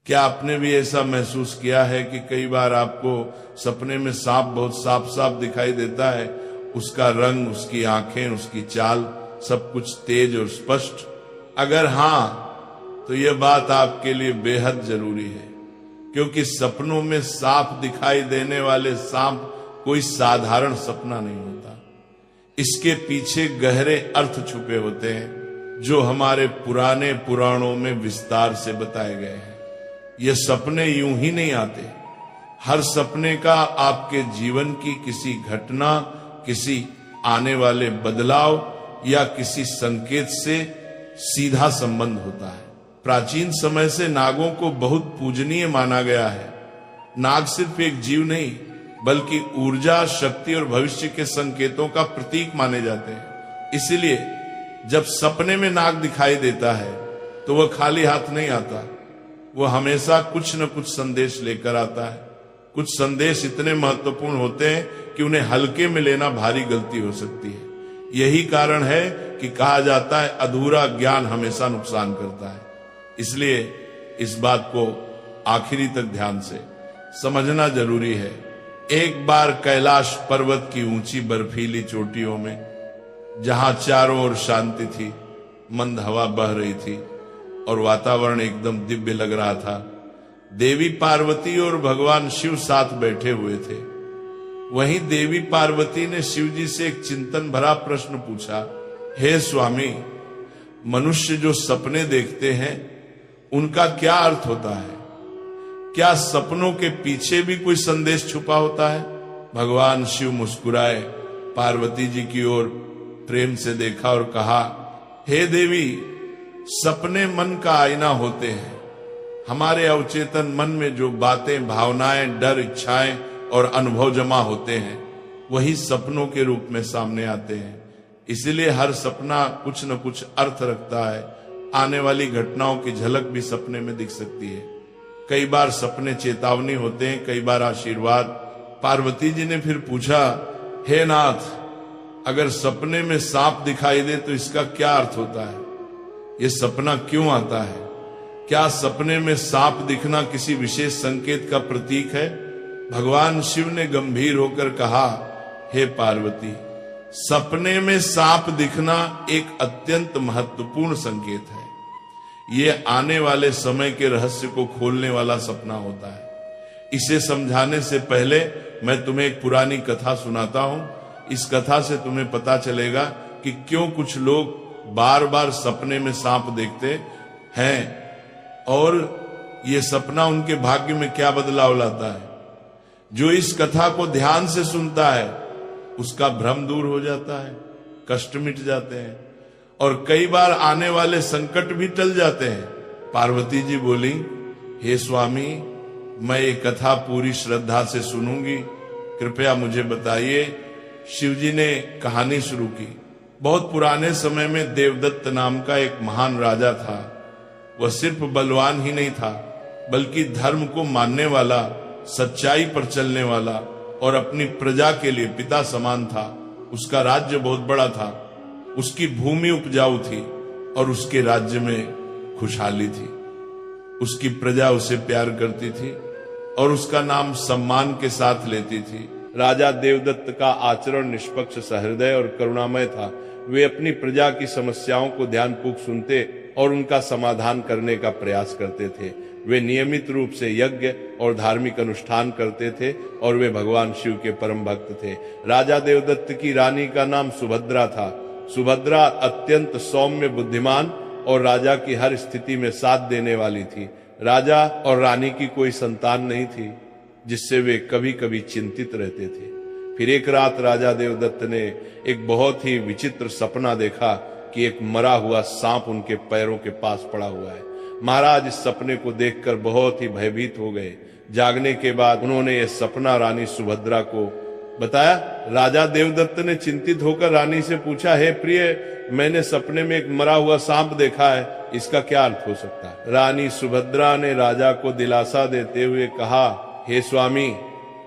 क्या आपने भी ऐसा महसूस किया है कि कई बार आपको सपने में सांप बहुत साफ साफ दिखाई देता है, उसका रंग, उसकी आंखें, उसकी चाल, सब कुछ तेज और स्पष्ट? अगर हां, तो यह बात आपके लिए बेहद जरूरी है, क्योंकि सपनों में साफ दिखाई देने वाले सांप कोई साधारण सपना नहीं होता। इसके पीछे गहरे अर्थ छुपे होते हैं, जो हमारे पुराने पुराणों में विस्तार से बताए गए हैं। ये सपने यूं ही नहीं आते। हर सपने का आपके जीवन की किसी घटना, किसी आने वाले बदलाव या किसी संकेत से सीधा संबंध होता है। प्राचीन समय से नागों को बहुत पूजनीय माना गया है। नाग सिर्फ एक जीव नहीं, बल्कि ऊर्जा, शक्ति और भविष्य के संकेतों का प्रतीक माने जाते हैं। इसलिए जब सपने में नाग दिखाई देता है तो वह खाली हाथ नहीं आता, वह हमेशा कुछ न कुछ संदेश लेकर आता है। कुछ संदेश इतने महत्वपूर्ण होते हैं कि उन्हें हल्के में लेना भारी गलती हो सकती है। यही कारण है कि कहा जाता है अधूरा ज्ञान हमेशा नुकसान करता है। इसलिए इस बात को आखिरी तक ध्यान से समझना जरूरी है। एक बार कैलाश पर्वत की ऊंची बर्फीली चोटियों में, जहां चारों ओर शांति थी, मंद हवा बह रही थी और वातावरण एकदम दिव्य लग रहा था, देवी पार्वती और भगवान शिव साथ बैठे हुए थे। वहीं देवी पार्वती ने शिव जी से एक चिंतन भरा प्रश्न पूछा, हे स्वामी, मनुष्य जो सपने देखते हैं उनका क्या अर्थ होता है? क्या सपनों के पीछे भी कोई संदेश छुपा होता है? भगवान शिव मुस्कुराए, पार्वती जी की ओर प्रेम से देखा और कहा, हे देवी, सपने मन का आईना होते हैं। हमारे अवचेतन मन में जो बातें, भावनाएं, डर, इच्छाएं और अनुभव जमा होते हैं, वही सपनों के रूप में सामने आते हैं। इसलिए हर सपना कुछ न कुछ अर्थ रखता है। आने वाली घटनाओं की झलक भी सपने में दिख सकती है। कई बार सपने चेतावनी होते हैं, कई बार आशीर्वाद। पार्वती जी ने फिर पूछा, हे नाथ, अगर सपने में सांप दिखाई दे तो इसका क्या अर्थ होता है? यह सपना क्यों आता है? क्या सपने में सांप दिखना किसी विशेष संकेत का प्रतीक है? भगवान शिव ने गंभीर होकर कहा, हे पार्वती, सपने में सांप दिखना एक अत्यंत महत्वपूर्ण संकेत है। ये आने वाले समय के रहस्य को खोलने वाला सपना होता है। इसे समझाने से पहले मैं तुम्हें एक पुरानी कथा सुनाता हूं। इस कथा से तुम्हें पता चलेगा कि क्यों कुछ लोग बार बार सपने में सांप देखते हैं और ये सपना उनके भाग्य में क्या बदलाव लाता है। जो इस कथा को ध्यान से सुनता है उसका भ्रम दूर हो जाता है, कष्ट मिट जाते हैं और कई बार आने वाले संकट भी टल जाते हैं। पार्वती जी बोली, हे स्वामी, मैं ये कथा पूरी श्रद्धा से सुनूंगी, कृपया मुझे बताइए। शिवजी ने कहानी शुरू की। बहुत पुराने समय में देवदत्त नाम का एक महान राजा था। वह सिर्फ बलवान ही नहीं था, बल्कि धर्म को मानने वाला, सच्चाई पर चलने वाला और अपनी प्रजा के लिए पिता समान था। उसका राज्य बहुत बड़ा था, उसकी भूमि उपजाऊ थी और उसके राज्य में खुशहाली थी। उसकी प्रजा उसे प्यार करती थी और उसका नाम सम्मान के साथ लेती थी। राजा देवदत्त का आचरण निष्पक्ष, सहृदय और करुणामय था। वे अपनी प्रजा की समस्याओं को ध्यानपूर्वक सुनते और उनका समाधान करने का प्रयास करते थे। वे नियमित रूप से यज्ञ और धार्मिक अनुष्ठान करते थे और वे भगवान शिव के परम भक्त थे। राजा देवदत्त की रानी का नाम सुभद्रा था। सुभद्रा अत्यंत सौम्य, बुद्धिमान और राजा की हर स्थिति में साथ देने वाली थी। राजा और रानी की कोई संतान नहीं थी, जिससे वे कभी कभी चिंतित रहते थे। फिर एक रात राजा देवदत्त ने एक बहुत ही विचित्र सपना देखा कि एक मरा हुआ सांप उनके पैरों के पास पड़ा हुआ है। महाराज इस सपने को देखकर बहुत ही भयभीत हो गए। जागने के बाद उन्होंने यह सपना रानी सुभद्रा को बताया। राजा देवदत्त ने चिंतित होकर रानी से पूछा, हे प्रिय, मैंने सपने में एक मरा हुआ सांप देखा है, इसका क्या अर्थ हो सकता है? रानी सुभद्रा ने राजा को दिलासा देते हुए कहा, हे स्वामी,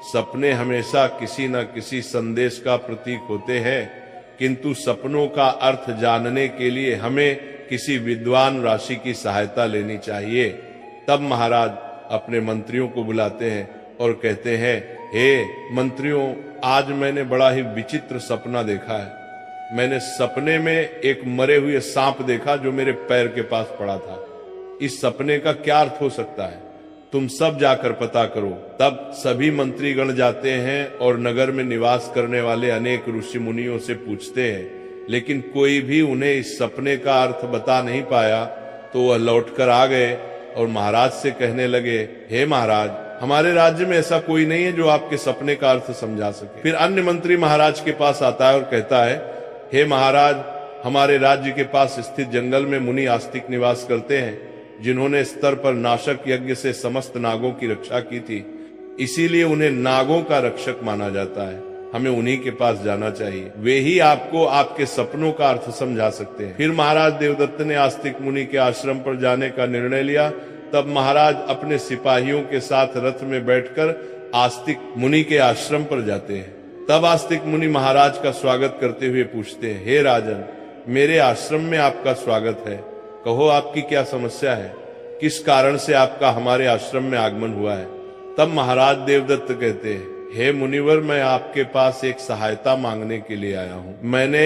सपने हमेशा किसी न किसी संदेश का प्रतीक होते हैं, किंतु सपनों का अर्थ जानने के लिए हमें किसी विद्वान ऋषि की सहायता लेनी चाहिए। तब महाराज अपने मंत्रियों को बुलाते हैं और कहते हैं, हे मंत्रियों, आज मैंने बड़ा ही विचित्र सपना देखा है। मैंने सपने में एक मरे हुए सांप देखा जो मेरे पैर के पास पड़ा था। इस सपने का क्या अर्थ हो सकता है? तुम सब जाकर पता करो। तब सभी मंत्रीगण जाते हैं और नगर में निवास करने वाले अनेक ऋषि मुनियों से पूछते हैं, लेकिन कोई भी उन्हें इस सपने का अर्थ बता नहीं पाया। तो वह लौटकर आ गए और महाराज से कहने लगे, हे महाराज, हमारे राज्य में ऐसा कोई नहीं है जो आपके सपने का अर्थ समझा सके। फिर अन्य मंत्री महाराज के पास आता है और कहता है, हे महाराज, हमारे राज्य के पास स्थित जंगल में मुनि आस्तिक निवास करते हैं, जिन्होंने स्तर पर नाशक यज्ञ से समस्त नागों की रक्षा की थी। इसीलिए उन्हें नागों का रक्षक माना जाता है। हमें उन्हीं के पास जाना चाहिए। वे ही आपको आपके सपनों का अर्थ समझा सकते हैं। फिर महाराज देवदत्त ने आस्तिक मुनि के आश्रम पर जाने का निर्णय लिया। तब महाराज अपने सिपाहियों के साथ रथ में बैठकर आस्तिक मुनि के आश्रम पर जाते हैं। तब आस्तिक मुनि महाराज का स्वागत करते हुए पूछते हैं, हे राजन, मेरे आश्रम में आपका स्वागत है। कहो, आपकी क्या समस्या है? किस कारण से आपका हमारे आश्रम में आगमन हुआ है? तब महाराज देवदत्त कहते हैं, हे मुनिवर, मैं आपके पास एक सहायता मांगने के लिए आया हूँ। मैंने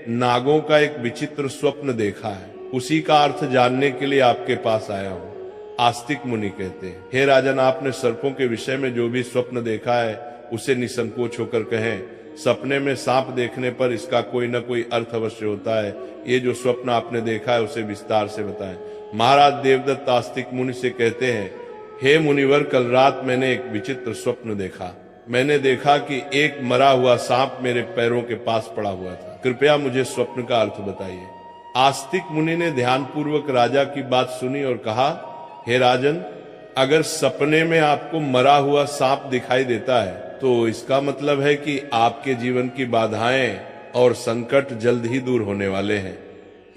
नागों का एक विचित्र स्वप्न देखा है, उसी का अर्थ जानने के लिए आपके पास आया हूँ। आस्तिक मुनि कहते हैं, हे राजन, आपने सर्पों के विषय में जो भी स्वप्न देखा है उसे निसंकोच होकर कहें। सपने में सांप देखने पर इसका कोई न कोई अर्थ अवश्य होता है। ये जो स्वप्न आपने देखा है उसे विस्तार से बताएं। महाराज देवदत्त आस्तिक मुनि से कहते हैं, हे मुनिवर, कल रात मैंने एक विचित्र स्वप्न देखा। मैंने देखा कि एक मरा हुआ सांप मेरे पैरों के पास पड़ा हुआ था। कृपया मुझे स्वप्न का अर्थ बताइए। आस्तिक मुनि ने ध्यानपूर्वक राजा की बात सुनी और कहा, हे राजन, अगर सपने में आपको मरा हुआ सांप दिखाई देता है तो इसका मतलब है कि आपके जीवन की बाधाएं और संकट जल्द ही दूर होने वाले हैं।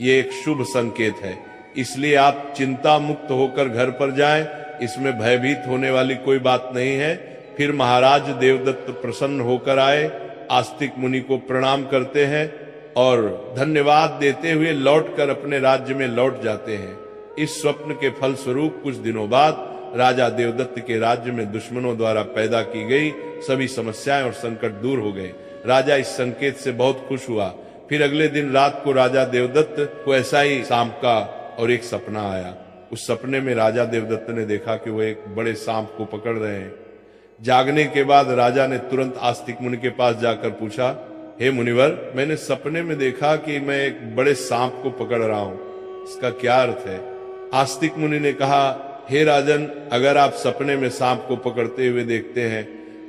ये एक शुभ संकेत है, इसलिए आप चिंता मुक्त होकर घर पर जाएं। इसमें भयभीत होने वाली कोई बात नहीं है। फिर महाराज देवदत्त प्रसन्न होकर आए, आस्तिक मुनि को प्रणाम करते हैं और धन्यवाद देते हुए लौटकर अपने राज्य में लौट जाते हैं। इस स्वप्न के फल स्वरूप कुछ दिनों बाद राजा देवदत्त के राज्य में दुश्मनों द्वारा पैदा की गई सभी समस्याएं और संकट दूर हो गए। राजा इस संकेत से बहुत खुश हुआ। फिर अगले दिन रात को राजा देवदत्त को ऐसा ही सांप का और एक सपना आया। उस सपने में राजा देवदत्त ने देखा कि वो एक बड़े सांप को पकड़ रहे हैं। जागने के बाद राजा ने तुरंत आस्तिक मुनि के पास जाकर पूछा, हे मुनिवर, मैंने सपने में देखा कि मैं एक बड़े सांप को पकड़ रहा हूँ, इसका क्या अर्थ है? आस्तिक मुनि ने कहा, हे राजन, अगर आप सपने में सांप को पकड़ते हुए देखते हैं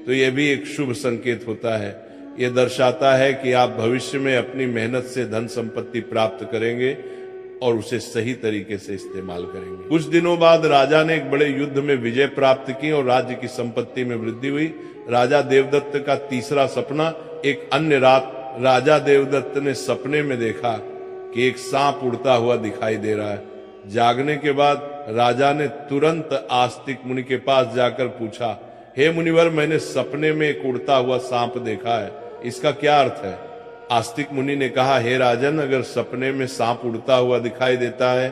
तो यह भी एक शुभ संकेत होता है। यह दर्शाता है कि आप भविष्य में अपनी मेहनत से धन संपत्ति प्राप्त करेंगे और उसे सही तरीके से इस्तेमाल करेंगे। कुछ दिनों बाद राजा ने एक बड़े युद्ध में विजय प्राप्त की और राज्य की संपत्ति में वृद्धि हुई। राजा देवदत्त का तीसरा सपना, एक अन्य रात राजा देवदत्त ने सपने में देखा कि एक सांप उड़ता हुआ दिखाई दे रहा है। जागने के बाद राजा ने तुरंत आस्तिक मुनि के पास जाकर पूछा, हे मुनिवर, मैंने सपने में एक उड़ता हुआ सांप देखा है, इसका क्या अर्थ है? आस्तिक मुनि ने कहा, हे राजन, अगर सपने में सांप उड़ता हुआ दिखाई देता है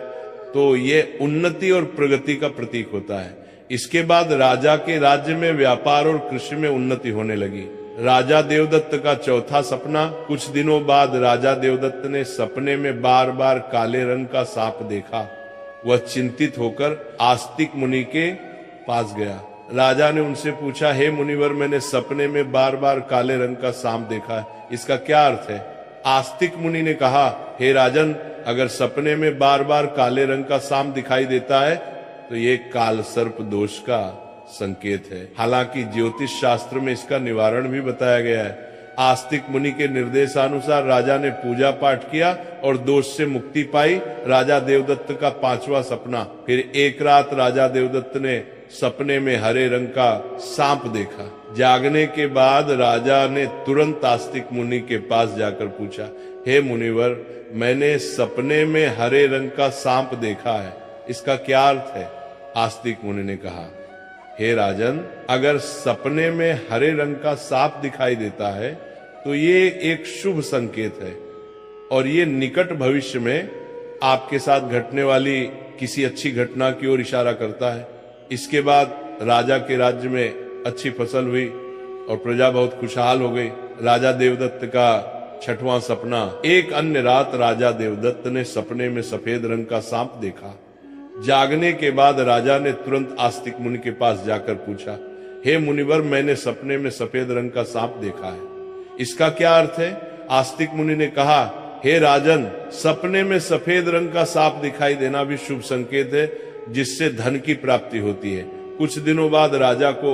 तो ये उन्नति और प्रगति का प्रतीक होता है। इसके बाद राजा के राज्य में व्यापार और कृषि में उन्नति होने लगी। राजा देवदत्त का चौथा सपना, कुछ दिनों बाद राजा देवदत्त ने सपने में बार बार काले रंग का सांप देखा। वह चिंतित होकर आस्तिक मुनि के पास गया। राजा ने उनसे पूछा, हे मुनिवर, मैंने सपने में बार बार काले रंग का सांप देखा है, इसका क्या अर्थ है? आस्तिक मुनि ने कहा, हे राजन, अगर सपने में बार बार काले रंग का सांप दिखाई देता है तो ये काल सर्प दोष का संकेत है। हालांकि ज्योतिष शास्त्र में इसका निवारण भी बताया गया है। आस्तिक मुनि के निर्देशानुसार राजा ने पूजा पाठ किया और दोष से मुक्ति पाई। राजा देवदत्त का पांचवा सपना, फिर एक रात राजा देवदत्त ने सपने में हरे रंग का सांप देखा। जागने के बाद राजा ने तुरंत आस्तिक मुनि के पास जाकर पूछा, हे मुनिवर, मैंने सपने में हरे रंग का सांप देखा है, इसका क्या अर्थ है? आस्तिक मुनि ने कहा, हे राजन, अगर सपने में हरे रंग का सांप दिखाई देता है तो ये एक शुभ संकेत है और ये निकट भविष्य में आपके साथ घटने वाली किसी अच्छी घटना की ओर इशारा करता है। इसके बाद राजा के राज्य में अच्छी फसल हुई और प्रजा बहुत खुशहाल हो गई। राजा देवदत्त का 6वां सपना। एक अन्य रात राजा देवदत्त ने सपने में सफेद रंग का सांप देखा। जागने के बाद राजा ने तुरंत आस्तिक मुनि के पास जाकर पूछा, हे मुनिवर, मैंने सपने में सफेद रंग का सांप देखा है, इसका क्या अर्थ है? आस्तिक मुनि ने कहा, हे राजन, सपने में सफेद रंग का सांप दिखाई देना भी शुभ संकेत है, जिससे धन की प्राप्ति होती है। कुछ दिनों बाद राजा को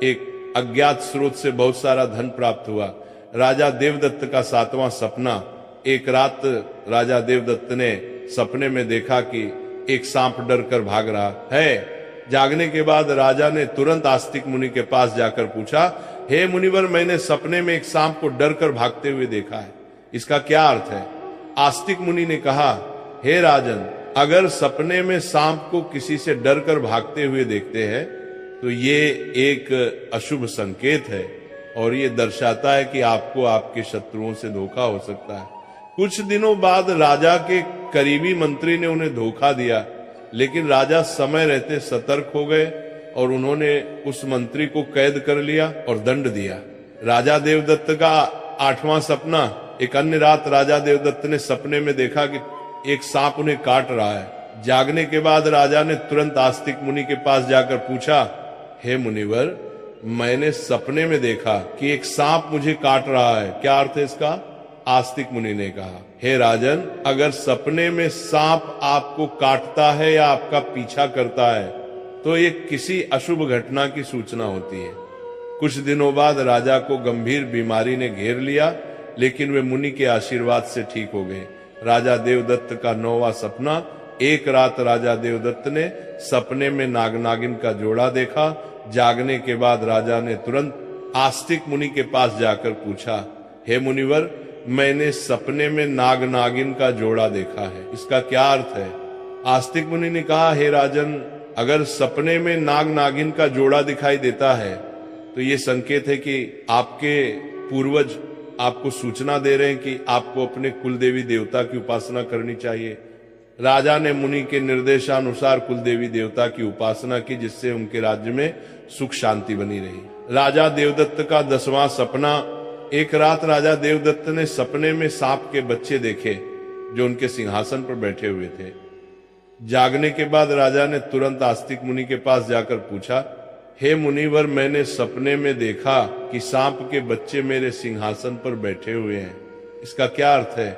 एक अज्ञात स्रोत से बहुत सारा धन प्राप्त हुआ। राजा देवदत्त का 7वां सपना। एक रात राजा देवदत्त ने सपने में देखा कि एक सांप डर कर भाग रहा है। जागने के बाद राजा ने तुरंत आस्तिक मुनि के पास जाकर पूछा, हे मुनिवर, मैंने सपने में एक सांप को डर कर भागते हुए देखा है, इसका क्या अर्थ है? आस्तिक मुनि ने कहा, हे राजन, अगर सपने में सांप को किसी से डर कर भागते हुए देखते हैं तो ये एक अशुभ संकेत है और ये दर्शाता है कि आपको आपके शत्रुओं से धोखा हो सकता है। कुछ दिनों बाद राजा के करीबी मंत्री ने उन्हें धोखा दिया, लेकिन राजा समय रहते सतर्क हो गए और उन्होंने उस मंत्री को कैद कर लिया और दंड दिया। राजा देवदत्त का 8वां सपना। एक अन्य रात राजा देवदत्त ने सपने में देखा कि एक सांप उन्हें काट रहा है। जागने के बाद राजा ने तुरंत आस्तिक मुनि के पास जाकर पूछा, हे मुनिवर, मैंने सपने में देखा कि एक सांप मुझे काट रहा है, क्या अर्थ है इसका? आस्तिक मुनि ने कहा, हे राजन, अगर सपने में सांप आपको काटता है या आपका पीछा करता है तो ये किसी अशुभ घटना की सूचना होती है। कुछ दिनों बाद राजा को गंभीर बीमारी ने घेर लिया, लेकिन वे मुनि के आशीर्वाद से ठीक हो गए। राजा देवदत्त का 9वां सपना। एक रात राजा देवदत्त ने सपने में नाग नागिन का जोड़ा देखा। जागने के बाद राजा ने तुरंत आस्तिक मुनि के पास जाकर पूछा, हे मुनिवर, मैंने सपने में नाग नागिन का जोड़ा देखा है, इसका क्या अर्थ है? आस्तिक मुनि ने कहा, हे राजन, अगर सपने में नाग नागिन का जोड़ा दिखाई देता है तो ये संकेत है कि आपके पूर्वज आपको सूचना दे रहे हैं कि आपको अपने कुल देवी देवता की उपासना करनी चाहिए। राजा ने मुनि के निर्देशानुसार कुल देवी देवता की उपासना की, जिससे उनके राज्य में सुख शांति बनी रही। राजा देवदत्त का 10वां सपना। एक रात राजा देवदत्त ने सपने में सांप के बच्चे देखे जो उनके सिंहासन पर बैठे हुए थे। जागने के बाद राजा ने तुरंत आस्तिक मुनि के पास जाकर पूछा, हे मुनिवर, मैंने सपने में देखा कि सांप के बच्चे मेरे सिंहासन पर बैठे हुए हैं, इसका क्या अर्थ है?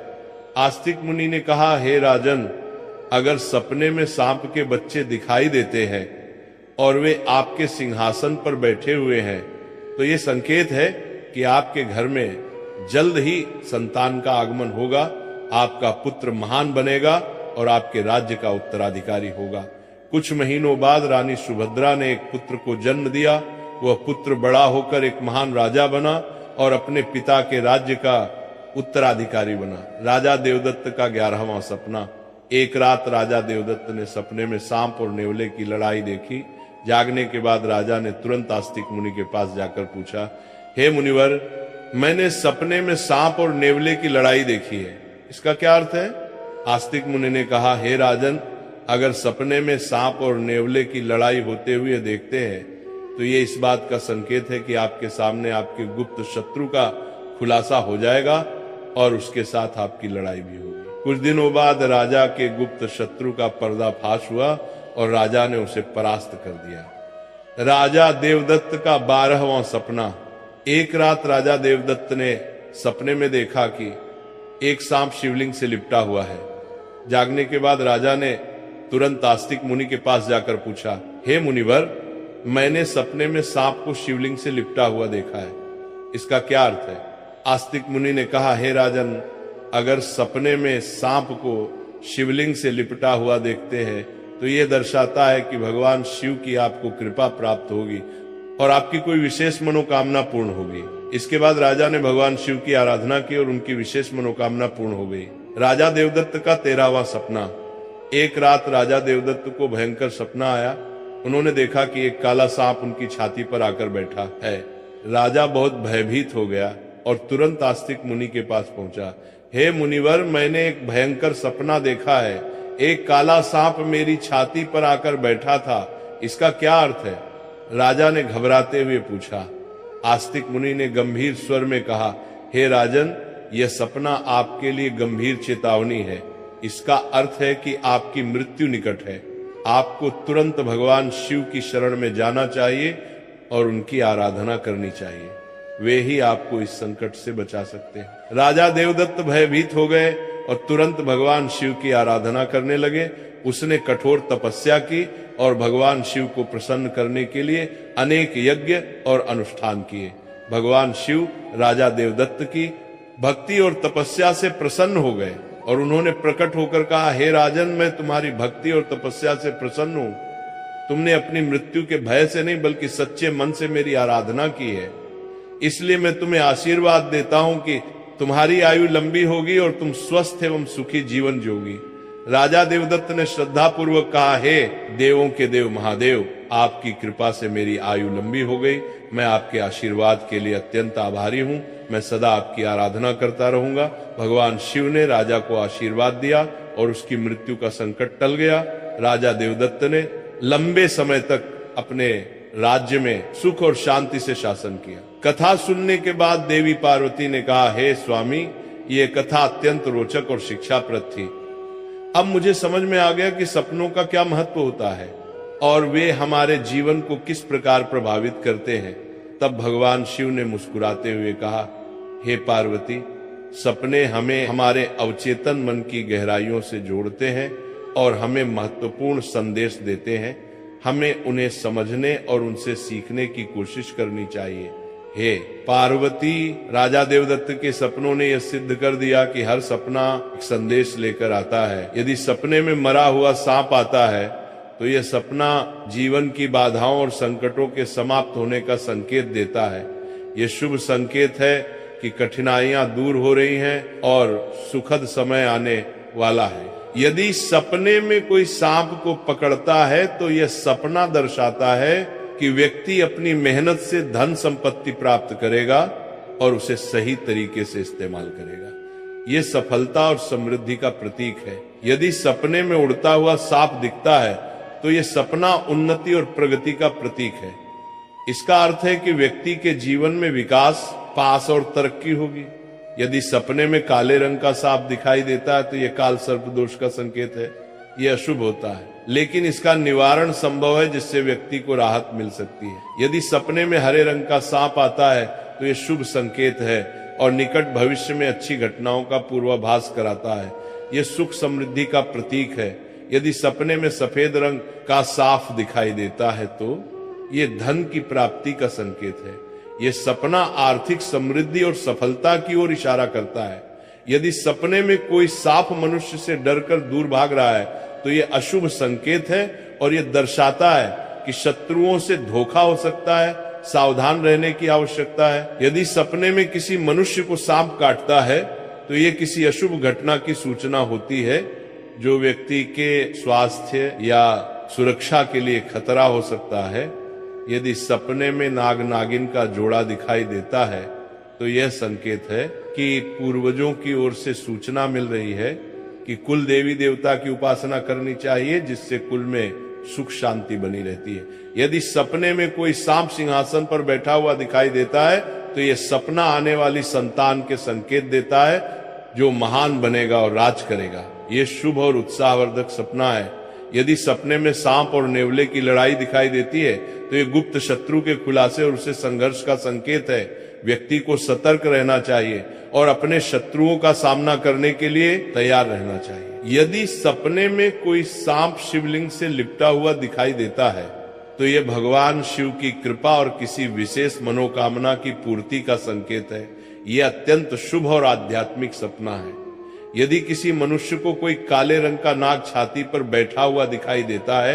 आस्तिक मुनि ने कहा, हे राजन, अगर सपने में सांप के बच्चे दिखाई देते हैं और वे आपके सिंहासन पर बैठे हुए हैं तो ये संकेत है कि आपके घर में जल्द ही संतान का आगमन होगा, आपका पुत्र महान बनेगा और आपके राज्य का उत्तराधिकारी होगा। कुछ महीनों बाद रानी सुभद्रा ने एक पुत्र को जन्म दिया। वह पुत्र बड़ा होकर एक महान राजा बना और अपने पिता के राज्य का उत्तराधिकारी बना। राजा देवदत्त का 11वां सपना। एक रात राजा देवदत्त ने सपने में सांप और नेवले की लड़ाई देखी। जागने के बाद राजा ने तुरंत आस्तिक मुनि के पास जाकर पूछा, हे मुनिवर, मैंने सपने में सांप और नेवले की लड़ाई देखी है, इसका क्या अर्थ है? आस्तिक मुनि ने कहा, हे राजन, अगर सपने में सांप और नेवले की लड़ाई होते हुए देखते हैं तो ये इस बात का संकेत है कि आपके सामने आपके गुप्त शत्रु का खुलासा हो जाएगा और उसके साथ आपकी लड़ाई भी होगी। कुछ दिनों बाद राजा के गुप्त शत्रु का पर्दाफाश हुआ और राजा ने उसे परास्त कर दिया। राजा देवदत्त का 12वां सपना। एक रात राजा देवदत्त ने सपने में देखा कि एक सांप शिवलिंग से लिपटा हुआ है। जागने के बाद राजा ने तुरंत आस्तिक मुनि के पास जाकर पूछा, हे मुनिवर, मैंने सपने में सांप को शिवलिंग से लिपटा हुआ देखा है, इसका क्या अर्थ है? आस्तिक मुनि ने कहा, हे राजन, अगर सपने में सांप को शिवलिंग से लिपटा हुआ देखते हैं तो ये दर्शाता है कि भगवान शिव की आपको कृपा प्राप्त होगी और आपकी कोई विशेष मनोकामना पूर्ण होगी। इसके बाद राजा ने भगवान शिव की आराधना की और उनकी विशेष मनोकामना पूर्ण हो गई। राजा देवदत्त का 13वां सपना। एक रात राजा देवदत्त को भयंकर सपना आया। उन्होंने देखा कि एक काला सांप उनकी छाती पर आकर बैठा है। राजा बहुत भयभीत हो गया और तुरंत आस्तिक मुनि के पास पहुंचा। हे मुनिवर, मैंने एक भयंकर सपना देखा है। एक काला सांप मेरी छाती पर आकर बैठा था। इसका क्या अर्थ है? राजा ने घबराते हुए पूछा। आस्तिक मुनि ने गंभीर स्वर में कहा, हे राजन, यह सपना आपके लिए गंभीर चेतावनी है। इसका अर्थ है कि आपकी मृत्यु निकट है। आपको तुरंत भगवान शिव की शरण में जाना चाहिए और उनकी आराधना करनी चाहिए। वे ही आपको इस संकट से बचा सकते हैं। राजा देवदत्त भयभीत हो गए और तुरंत भगवान शिव की आराधना करने लगे। उसने कठोर तपस्या की और भगवान शिव को प्रसन्न करने के लिए अनेक यज्ञ और अनुष्ठान किए। भगवान शिव राजा देवदत्त की भक्ति और तपस्या से प्रसन्न हो गए और उन्होंने प्रकट होकर कहा, हे राजन, मैं तुम्हारी भक्ति और तपस्या से प्रसन्न हूं। तुमने अपनी मृत्यु के भय से नहीं बल्कि सच्चे मन से मेरी आराधना की है, इसलिए मैं तुम्हें आशीर्वाद देता हूं कि तुम्हारी आयु लंबी होगी और तुम स्वस्थ एवं सुखी जीवन जियोगी। राजा देवदत्त ने श्रद्धा पूर्वक कहा, हे देवों के देव महादेव, आपकी कृपा से मेरी आयु लंबी हो गई। मैं आपके आशीर्वाद के लिए अत्यंत आभारी हूं। मैं सदा आपकी आराधना करता रहूंगा। भगवान शिव ने राजा को आशीर्वाद दिया और उसकी मृत्यु का संकट टल गया। राजा देवदत्त ने लंबे समय तक अपने राज्य में सुख और शांति से शासन किया। कथा सुनने के बाद देवी पार्वती ने कहा, हे स्वामी, ये कथा अत्यंत रोचक और शिक्षाप्रद थी। अब मुझे समझ में आ गया कि सपनों का क्या महत्व होता है और वे हमारे जीवन को किस प्रकार प्रभावित करते हैं। तब भगवान शिव ने मुस्कुराते हुए कहा, हे पार्वती, सपने हमें हमारे अवचेतन मन की गहराइयों से जोड़ते हैं और हमें महत्वपूर्ण संदेश देते हैं। हमें उन्हें समझने और उनसे सीखने की कोशिश करनी चाहिए। हे पार्वती, राजा देवदत्त के सपनों ने यह सिद्ध कर दिया कि हर सपना एक संदेश लेकर आता है। यदि सपने में मरा हुआ सांप आता है तो यह सपना जीवन की बाधाओं और संकटों के समाप्त होने का संकेत देता है। यह शुभ संकेत है कि कठिनाइयां दूर हो रही हैं और सुखद समय आने वाला है। यदि सपने में कोई सांप को पकड़ता है तो यह सपना दर्शाता है कि व्यक्ति अपनी मेहनत से धन संपत्ति प्राप्त करेगा और उसे सही तरीके से इस्तेमाल करेगा। यह सफलता और समृद्धि का प्रतीक है। यदि सपने में उड़ता हुआ सांप दिखता है तो यह सपना उन्नति और प्रगति का प्रतीक है। इसका अर्थ है कि व्यक्ति के जीवन में विकास, पास और तरक्की होगी। यदि सपने में काले रंग का सांप दिखाई देता है तो यह काल सर्प दोष का संकेत है। यह अशुभ होता है, लेकिन इसका निवारण संभव है जिससे व्यक्ति को राहत मिल सकती है। यदि सपने में हरे रंग का सांप आता है तो यह शुभ संकेत है और निकट भविष्य में अच्छी घटनाओं का पूर्वाभास कराता है। यह सुख समृद्धि का प्रतीक है। यदि सपने में सफेद रंग का साफ दिखाई देता है तो यह धन की प्राप्ति का संकेत है। यह सपना आर्थिक समृद्धि और सफलता की ओर इशारा करता है। यदि सपने में कोई सांप मनुष्य से डरकर दूर भाग रहा है तो यह अशुभ संकेत है और यह दर्शाता है कि शत्रुओं से धोखा हो सकता है, सावधान रहने की आवश्यकता है। यदि सपने में किसी मनुष्य को सांप काटता है तो यह किसी अशुभ घटना की सूचना होती है जो व्यक्ति के स्वास्थ्य या सुरक्षा के लिए खतरा हो सकता है। यदि सपने में नाग नागिन का जोड़ा दिखाई देता है तो यह संकेत है कि पूर्वजों की ओर से सूचना मिल रही है कि कुल देवी देवता की उपासना करनी चाहिए, जिससे कुल में सुख शांति बनी रहती है। यदि सपने में कोई सांप सिंहासन पर बैठा हुआ दिखाई देता है तो यह सपना आने वाली संतान के संकेत देता है जो महान बनेगा और राज करेगा। यह शुभ और उत्साहवर्धक सपना है। यदि सपने में सांप और नेवले की लड़ाई दिखाई देती है तो यह गुप्त शत्रु के खुलासे और उससे संघर्ष का संकेत है। व्यक्ति को सतर्क रहना चाहिए और अपने शत्रुओं का सामना करने के लिए तैयार रहना चाहिए। यदि सपने में कोई सांप शिवलिंग से लिपटा हुआ दिखाई देता है तो यह भगवान शिव की कृपा और किसी विशेष मनोकामना की पूर्ति का संकेत है। यह अत्यंत शुभ और आध्यात्मिक सपना है। यदि किसी मनुष्य को कोई काले रंग का नाग छाती पर बैठा हुआ दिखाई देता है